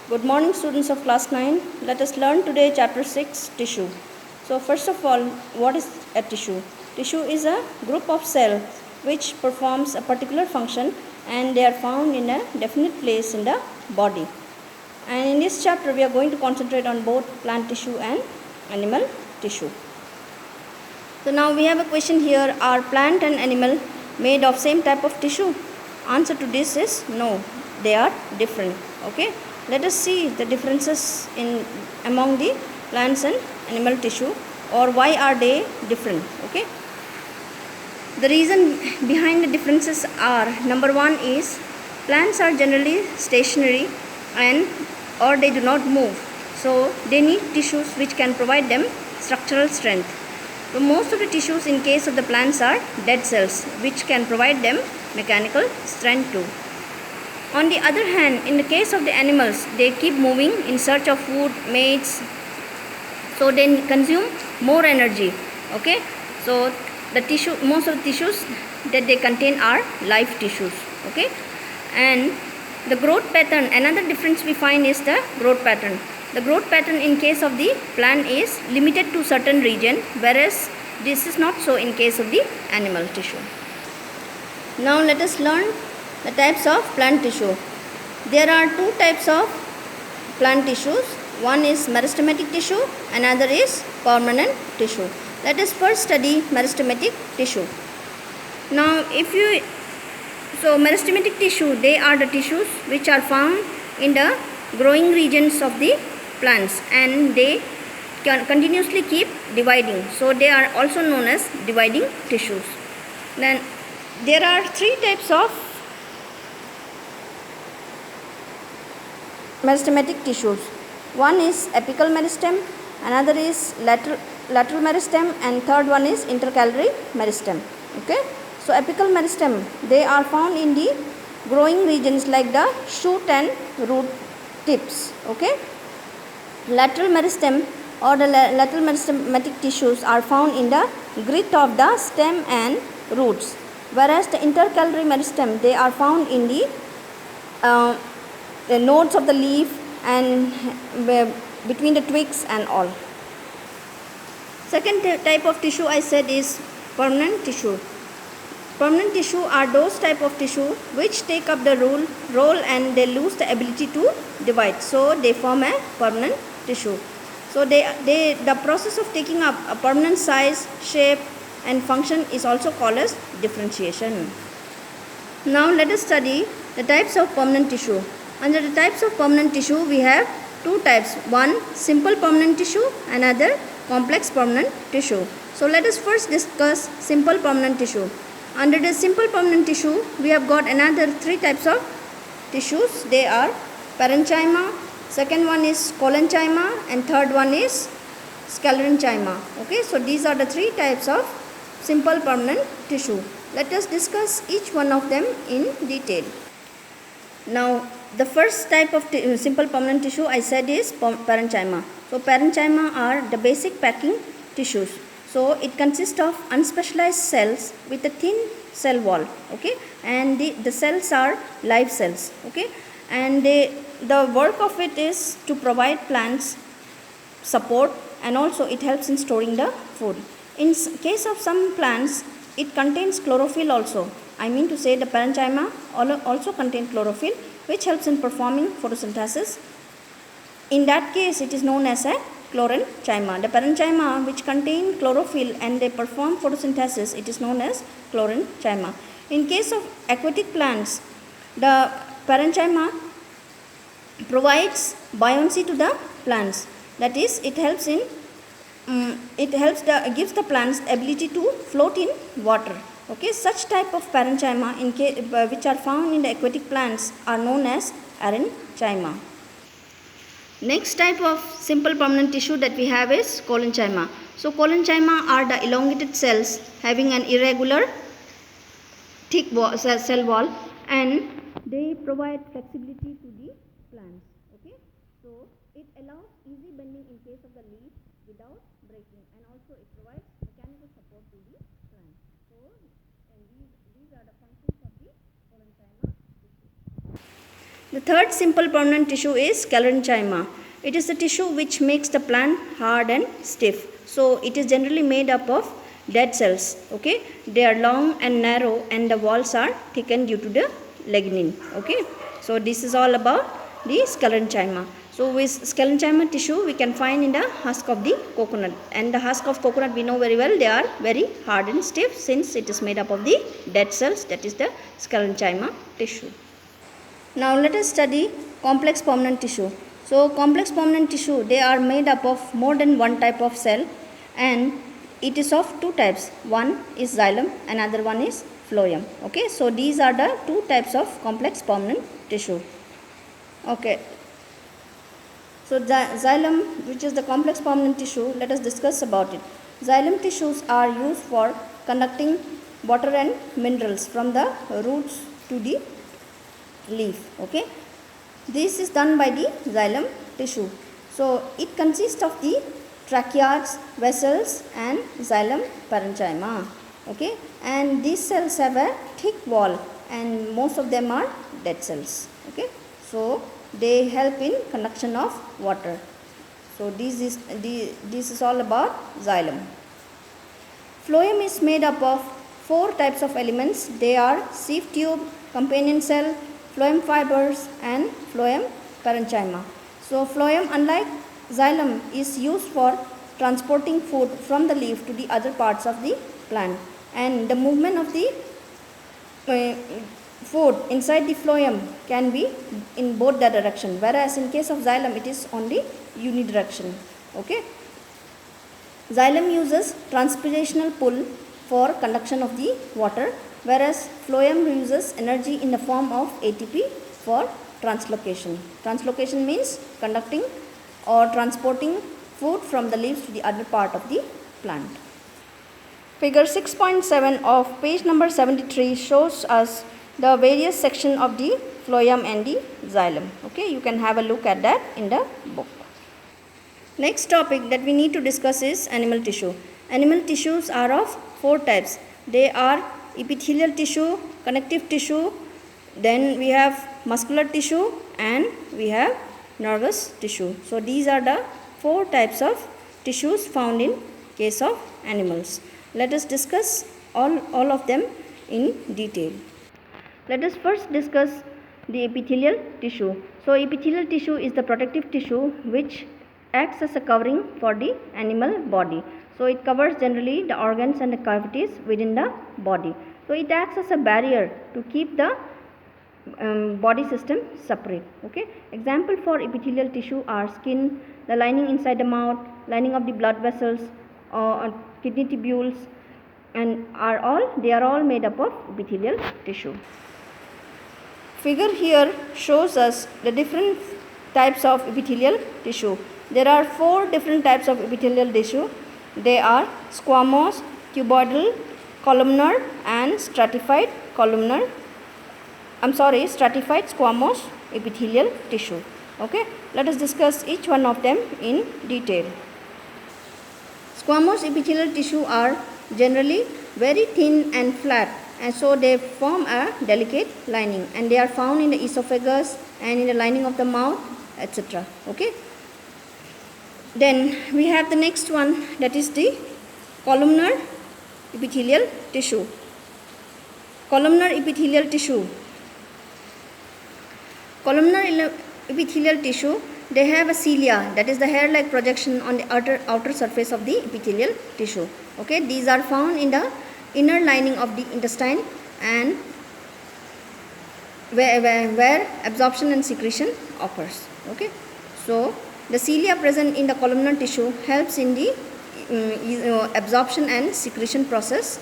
Good morning, students of class 9. Let us learn today chapter 6, tissue. So first of all, what is a tissue? Tissue is a group of cells which performs a particular function and they are found in a definite place in the body. And in this chapter, we are going to concentrate on both plant tissue and animal tissue. So now we have a question here, are plant and animal made of same type of tissue? Answer to this is no, they are different. Okay, let us see the differences in among the plants and animal tissue, or why are they different. Okay, the reason behind the differences are, number one is plants are generally stationary and or they do not move, so they need tissues which can provide them structural strength. So most of the tissues in case of the plants are dead cells which can provide them mechanical strength too. On the other hand, in the case of the animals, they keep moving in search of food, mates, so they consume more energy. Okay, so the tissue, most of the tissues that they contain are live tissues. Okay, and the growth pattern, another difference we find is the growth pattern. The growth pattern in case of the plant is limited to certain region, whereas this is not so in case of the animal tissue. Now let us learn the types of plant tissue. There are two types of plant tissues. One is meristematic tissue, another is permanent tissue. Let us first study meristematic tissue. Now meristematic tissue, they are the tissues which are found in the growing regions of the plants and they can continuously keep dividing. So they are also known as dividing tissues. Then there are three types of meristematic tissues. One is apical meristem, another is lateral meristem, and third one is intercalary meristem. Okay, so apical meristem, they are found in the growing regions like the shoot and root tips. Okay, lateral meristem or the lateral meristematic tissues are found in the grit of the stem and roots, whereas the intercalary meristem, they are found in the nodes of the leaf and between the twigs and all. Second type of tissue I said is permanent tissue. Permanent tissue are those type of tissue which take up the role and they lose the ability to divide, so they form a permanent tissue. So the process of taking up a permanent size, shape and function is also called as differentiation. Now let us study the types of permanent tissue. Under the types of permanent tissue, we have two types. One, simple permanent tissue, another complex permanent tissue. So let us first discuss simple permanent tissue. Under the simple permanent tissue, we have got another three types of tissues. They are parenchyma, second one is collenchyma, and third one is sclerenchyma. Okay, so these are the three types of simple permanent tissue. Let us discuss each one of them in detail. Now, the first type of simple permanent tissue I said is parenchyma. So parenchyma are the basic packing tissues. So it consists of unspecialized cells with a thin cell wall. Okay, and the cells are live cells. Okay, and the work of it is to provide plants support and also it helps in storing the food. In case of some plants, it contains chlorophyll also. I mean to say the parenchyma also contains chlorophyll which helps in performing photosynthesis. In that case, it is known as a chlorenchyma. The parenchyma which contain chlorophyll and they perform photosynthesis, it is known as chlorenchyma. In case of aquatic plants, the parenchyma provides buoyancy to the plants. That is, it helps in gives the plants ability to float in water. Okay, such type of parenchyma which are found in the aquatic plants are known as arenchyma. Next type of simple permanent tissue that we have is collenchyma. So collenchyma are the elongated cells having an irregular thick cell wall and they provide flexibility to the plants. Okay, so it allows easy bending in case of the leaf without breaking, and also it provides mechanical support to the plant. So and these are the functions of the collenchyma tissue. The third simple permanent tissue is sclerenchyma. It is the tissue which makes the plant hard and stiff. So it is generally made up of dead cells. Okay, they are long and narrow, and the walls are thickened due to the lignin. Okay, so this is all about the sclerenchyma. So with sclerenchyma tissue we can find in the husk of the coconut, and the husk of coconut we know very well, they are very hard and stiff since it is made up of the dead cells, that is the sclerenchyma tissue. Now let us study complex permanent tissue. So complex permanent tissue, they are made up of more than one type of cell, and it is of two types. One is xylem, another one is phloem. Okay, so these are the two types of complex permanent tissue. Okay, so xylem, which is the complex permanent tissue, let us discuss about it. Xylem tissues are used for conducting water and minerals from the roots to the leaf. Okay, this is done by the xylem tissue. So it consists of the tracheids, vessels, and xylem parenchyma. Okay, and these cells have a thick wall, and most of them are dead cells. Okay, so they help in conduction of water. So this is all about xylem. Phloem is made up of four types of elements. They are sieve tube, companion cell, phloem fibers, and phloem parenchyma. So phloem, unlike xylem, is used for transporting food from the leaf to the other parts of the plant, and the movement of the food inside the phloem can be in both the direction, whereas in case of xylem it is only unidirectional. Okay, xylem uses transpirational pull for conduction of the water, whereas phloem uses energy in the form of ATP for translocation. Translocation means conducting or transporting food from the leaves to the other part of the plant. Figure 6.7 of page number 73 shows us the various section of the phloem and the xylem. Okay, you can have a look at that in the book. Next topic that we need to discuss is animal tissue. Animal tissues are of four types. They are epithelial tissue, connective tissue, then we have muscular tissue, and we have nervous tissue. So these are the four types of tissues found in case of animals. Let us discuss all of them in detail. Let us first discuss the epithelial tissue. So epithelial tissue is the protective tissue which acts as a covering for the animal body. So it covers generally the organs and the cavities within the body. So it acts as a barrier to keep the body system separate. Okay, example for epithelial tissue are skin, the lining inside the mouth, lining of the blood vessels, kidney tubules, and they are all made up of epithelial tissue. Figure here shows us the different types of epithelial tissue. There are four different types of epithelial tissue. They are squamous, cuboidal, columnar, and stratified squamous epithelial tissue. Okay, let us discuss each one of them in detail. Squamous epithelial tissue are generally very thin and flat, and so they form a delicate lining, and they are found in the esophagus and in the lining of the mouth, etc. Okay. Then we have the next one, that is the columnar epithelial tissue. Columnar epithelial tissue. Columnar epithelial tissue, they have a cilia, that is the hair-like projection on the outer surface of the epithelial tissue. Okay, these are found in the inner lining of the intestine, and where absorption and secretion occurs. Okay, so the cilia present in the columnar tissue helps in the absorption and secretion process